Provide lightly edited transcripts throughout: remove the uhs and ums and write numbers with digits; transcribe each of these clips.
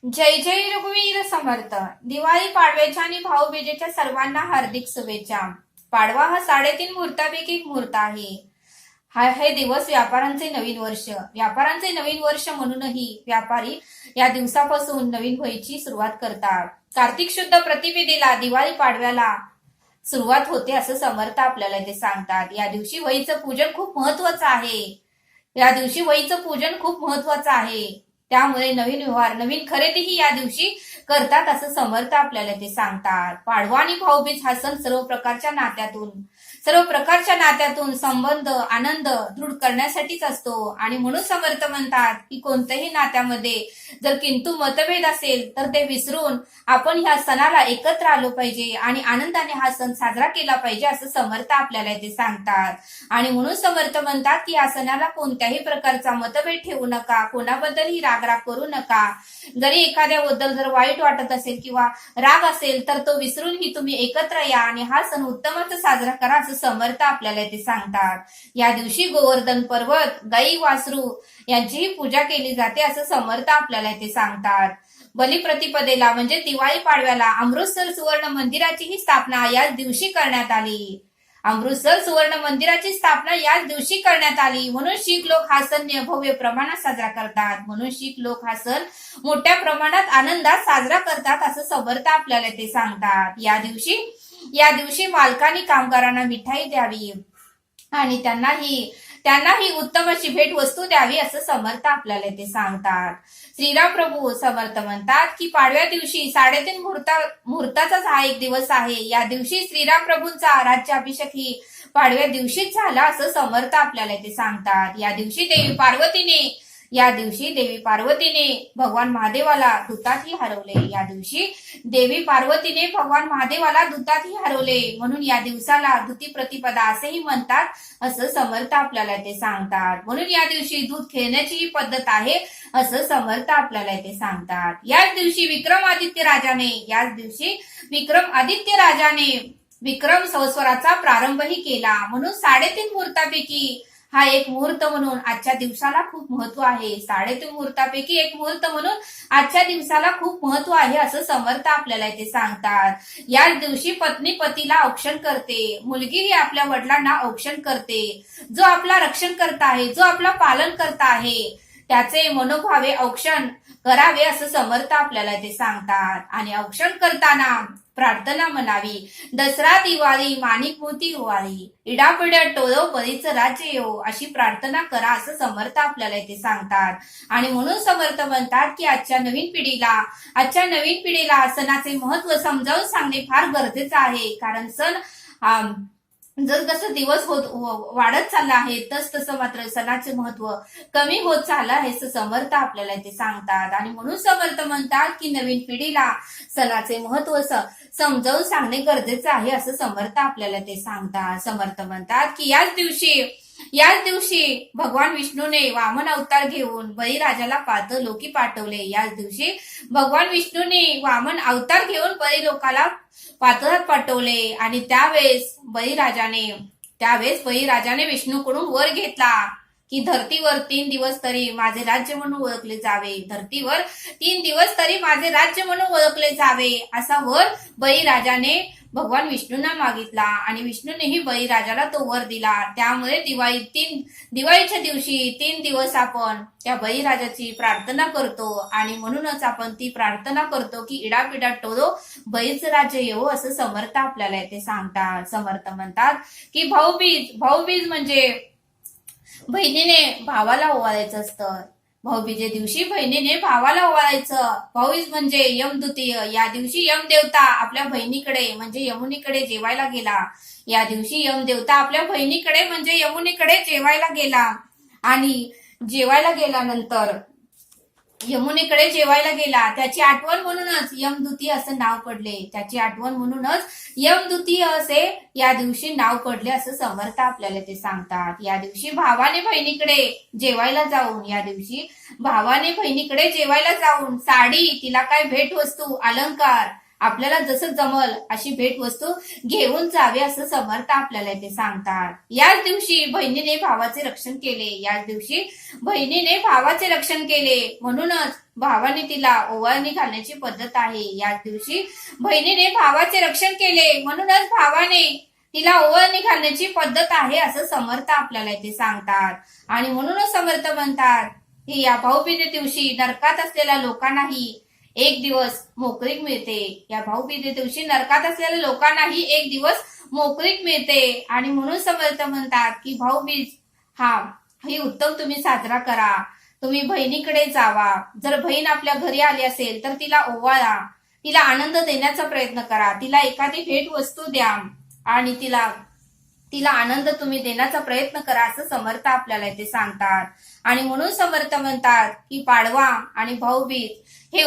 जय जय रघुवीर समर्थ. दिवाळी पाडव्याच्या आणि भाऊबीजेच्या सर्वांना हार्दिक शुभेच्छा. पाडवा हा 3.5 मुहूर्तापैकी एक मुहूर्त आहे. हे दिवस व्यापारांचे नवीन वर्ष. व्यापारांचे नवीन वर्ष म्हणूनही व्यापारी या दिवसापासून नवीन वहीची सुरुवात करतात. कार्तिक शुद्ध प्रतिपदेला दिवाळी पाडव्याला सुरुवात होते असं समर्थ आपल्याला ते सांगतात. या दिवशी वहीचं पूजन खूप महत्वाचं आहे. या दिवशी वहीचं पूजन खूप महत्वाचं आहे. त्यामुळे नवीन व्यवहार, नवीन खरेदीही या दिवशी करतात असं समर्थ आपल्याला ते सांगतात. पाडवा आणि भाऊबीज हा सण सर्व प्रकारच्या नात्यातून संबंध, आनंद दृढ करण्यासाठीच असतो. आणि म्हणून समर्थ म्हणतात की कोणत्याही नात्यामध्ये जर किंतु मतभेद असेल तर ते विसरून आपण ह्या सणाला एकत्र आलो पाहिजे आणि आनंदाने हा सण साजरा केला पाहिजे असं समर्थ आपल्याला ते सांगतात. आणि म्हणून समर्थ म्हणतात की या सणाला कोणत्याही प्रकारचा मतभेद ठेवू नका, कोणाबद्दलही रागराग करू नका. जरी एखाद्याबद्दल जर वाईट वाटत असेल किंवा राग असेल तर तो विसरूनही तुम्ही एकत्र या आणि हा सण उत्तमच साजरा करा असं समर्थ आपल्याला ते सांगतात. या दिवशी गोवर्धन पर्वत, गाई, वासरू यांचीही पूजा केली जाते असं समर्थ आपल्याला ते सांगतात. बलिप्रतिपदेला म्हणजे दिवाळी पाडव्याला अमृतसर सुवर्ण मंदिराचीही स्थापना याच दिवशी करण्यात आली. अमृतसर सुवर्ण मंदिराची स्थापना याच दिवशी करण्यात आली. म्हणून शीख लोक हा सण भव्य प्रमाणात साजरा करतात. म्हणून शीख लोक हा सण मोठ्या प्रमाणात आनंदात साजरा करतात असं समर्थ आपल्याला ते सांगतात. या दिवशी मालकांनी कामगारांना मिठाई द्यावी आणि त्यांनाही उत्तम अशी भेट वस्तू द्यावी असं समर्थ आपल्याला ते सांगतात. श्रीराम प्रभू समर्थ म्हणतात की पाडव्या दिवशी 3.5 मुहूर्ताचाच हा एक दिवस आहे. या दिवशी श्रीराम प्रभूंचा राज्याभिषेकही पाडव्या दिवशीच झाला असं समर्थ आपल्याला ते सांगतात. या दिवशी देवी पार्वतीने भगवान महादेवाला दूतातही हरवले. या दिवशी देवी पार्वतीने भगवान महादेवाला दूतातही हरवले. म्हणून या दिवसाला दूती प्रतिपदा असेही म्हणतात असं समर्थ आपल्याला ते सांगतात. म्हणून या दिवशी दूध खेळण्याची ही पद्धत आहे असं समर्थ आपल्याला ते सांगतात. याच दिवशी विक्रमादित्य राजाने विक्रम संवत्सराचा प्रारंभही केला. म्हणून 3.5 मुहूर्तापैकी हा एक मुहूर्त म्हणून आजच्या दिवसाला खूप महत्व आहे. 3.5 मुहूर्तापैकी एक मुहूर्त म्हणून आजच्या दिवसाला खूप महत्व आहे असं समर्थ आपल्याला ते सांगतात. याच दिवशी पत्नी पतीला औक्षण करते, मुलगी ही आपल्या वडिलांना औक्षण करते. जो आपला रक्षण करता आहे, जो आपला पालन करता आहे त्याचे मनोभावे औक्षण करावे असं समर्थ आपल्याला ते सांगतात. आणि औक्षण करताना प्रार्थना म्हणावी, दसरा दिवाळी माणिक मोती ओवाळी, इडापिडा टोळो परीच राज्य येऊ अशी प्रार्थना करा असं समर्थ आपल्याला ते सांगतात. आणि म्हणून समर्थ म्हणतात की आजच्या नवीन पिढीला सणाचे महत्व समजावून सांगणे फार गरजेचं आहे. कारण सण जसं दिवस वाढत चालला आहे तसं मात्र सणाचे महत्व कमी होत चाललं आहे असं समर्थ आपल्याला ते सांगतात. आणि म्हणून समर्थ म्हणतात की नवीन पिढीला सणाचे महत्व समजावून सांगणे गरजेचं आहे असं समर्थ आपल्याला ते सांगतात. समर्थ म्हणतात की याच दिवशी भगवान विष्णूने वामन अवतार घेऊन बळीराजाला पातलोकी पाठवले. याच दिवशी भगवान विष्णूने वामन अवतार घेऊन बळीलोकाला पातळात पाठवले. आणि त्यावेळेस बळीराजाने विष्णूकडून वर घेतला की धर्तीवर 3 दिवस तरी माझे राज्य म्हणून ओळखले जावे. धर्तीवर 3 दिवस तरी माझे राज्य म्हणून ओळखले जावे असा वर बळीराजाने भगवान विष्णूंना मागितला. आणि विष्णूनेही बळीराजाला तो वर दिला. त्यामुळे दिवाळीच्या दिवशी 3 दिवस आपण त्या बळीराजाची प्रार्थना करतो. आणि म्हणूनच आपण ती प्रार्थना करतो की इडापिडा टोळो बळीच राज्य येवो असं समर्थ आपल्याला ते सांगतात. समर्थ म्हणतात की भाऊबीज म्हणजे बहिणीने भावाला ओवाळायचं असतं. भाऊबीजे दिवशी बहिणीने भावाला ओवाळायचं. भाऊबीज म्हणजे यमद्वितीय. या दिवशी यमदेवता आपल्या बहिणीकडे म्हणजे यमुनीकडे जेवायला गेला. या दिवशी यमदेवता आपल्या बहिणीकडे म्हणजे यमुनीकडे जेवायला गेला. आणि जेवायला गेल्यानंतर यमुनेकडे जेवायला गेला. त्याची आठवण म्हणूनच यमद्वितीय असं नाव पडले. त्याची आठवण म्हणूनच यमद्वितीय असे या दिवशी नाव पडले असं समर्थ आपल्याला ते सांगतात. या दिवशी भावाने बहिणीकडे जेवायला जाऊन साडी, तिला काय भेटवस्तू, अलंकार आपल्याला जसं जमल अशी भेटवस्तू घेऊन जावे असं समर्थ आपल्याला इथे सांगतात. याच दिवशी बहिणीने भावाचे रक्षण केले. याच दिवशी बहिणीने भावाचे रक्षण केले म्हणूनच भावाने तिला ओवाळणी घालण्याची पद्धत आहे. याच दिवशी बहिणीने भावाचे रक्षण केले म्हणूनच भावाने तिला ओवाळणी घालण्याची पद्धत आहे असं समर्थ आपल्याला इथे सांगतात. आणि म्हणूनच समर्थ म्हणतात की या भाऊबीजे दिवशी नरकात असलेल्या लोकांनाही एक दिवस मोकळीक मिळते. या भाऊबीजे दिवशी नरकात असलेल्या लोकांनाही एक दिवस मोकळीक मिळते. आणि म्हणून समर्थ म्हणतात की भाऊबीज ही उत्तम तुम्ही साजरा करा. तुम्ही बहिणीकडे जावा. जर बहीण आपल्या घरी आली असेल तर तिला ओवाळा, तिला आनंद देण्याचा प्रयत्न करा, तिला एखादी भेट वस्तू द्या आणि तिला आनंद तुम्ही देण्याचा प्रयत्न करा असं समर्थ आपल्याला इथे सांगतात. आणि म्हणून समर्थ म्हणतात की पाडवा आणि भाऊबीज हे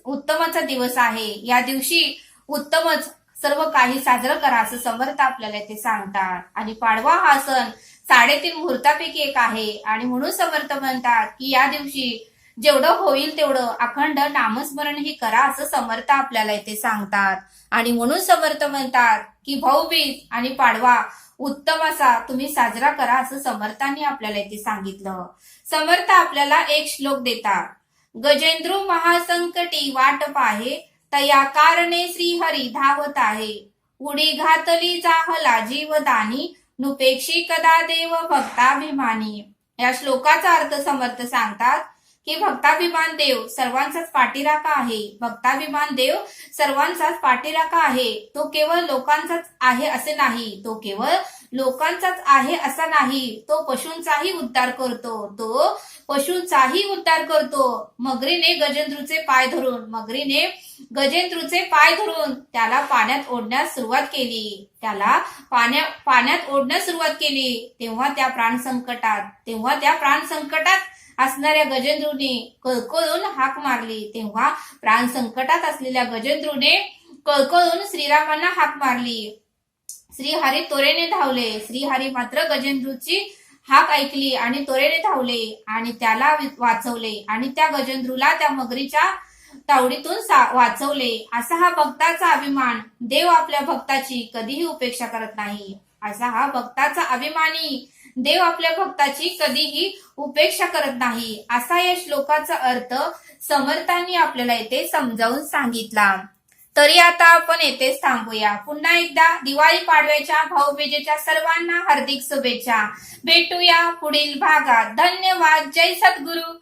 उत्तमाचा दिवस आहे. या दिवशी उत्तमच सर्व काही साजरं करा असं समर्थ आपल्याला इथे सांगतात. आणि पाडवा हा सण 3.5 मुहूर्तापैकी एक आहे. आणि म्हणून समर्थ म्हणतात की या दिवशी जेवढं होईल तेवढं अखंड नामस्मरणही करा असं समर्थ आपल्याला इथे सांगतात. आणि म्हणून समर्थ म्हणतात की भाऊबीज आणि पाडवा उत्तम असा तुम्ही साजरा करा असं समर्थांनी आपल्याला इथे सांगितलं. समर्थ आपल्याला एक श्लोक देतात. गजेंद्रू महासंकटी वाट पाहे, तया कारणे श्रीहरी धावत आहे. उडी घातली जाहला जीवदानी, नुपेक्षी कदा देव भक्ताभिमानी. या श्लोकाचा अर्थ समर्थ सांगतात की भक्ताभिमान देव सर्वांचाच पाठीराखा आहे. भक्ताभिमान देव सर्वांचाच पाठीराखा आहे. तो केवळ लोकांचाच आहे असे नाही. तो केवळ लोकांचाच आहे असा नाही. तो पशूंचाही उद्धार करतो. तो पशूंचाही उद्धार करतो. मगरीने गजेंद्रूचे पाय धरून त्याला पाण्यात ओढण्यास सुरुवात केली. तेव्हा त्या प्राणसंकटात असणाऱ्या गजेंद्रूने कळकळून हाक मारली. तेव्हा प्राण संकटात असलेल्या गजेंद्रूने कळकळून श्रीरामांना हाक मारली. श्रीहरी त्वरेने धावले. श्रीहरी मात्र गजेंद्रूची हाक ऐकली आणि त्वरेने धावले आणि त्याला वाचवले आणि त्या गजेंद्रूला त्या मगरीच्या तावडीतून वाचवले. असा हा भक्ताचा अभिमान. देव आपल्या भक्ताची कधीही उपेक्षा करत नाही. असा हा भक्ताचा अभिमानी देव आपल्या भक्ताची कधीही उपेक्षा करत नाही. असा या श्लोकाचा अर्थ समर्थांनी आपल्याला इथे समजावून सांगितला. तरी आता आपण येथेच थांबूया. पुन्हा एकदा दिवाळी पाडव्याच्या भाऊबीजेच्या सर्वांना हार्दिक शुभेच्छा. भेटूया पुढील भागात. धन्यवाद. जय सद्गुरू.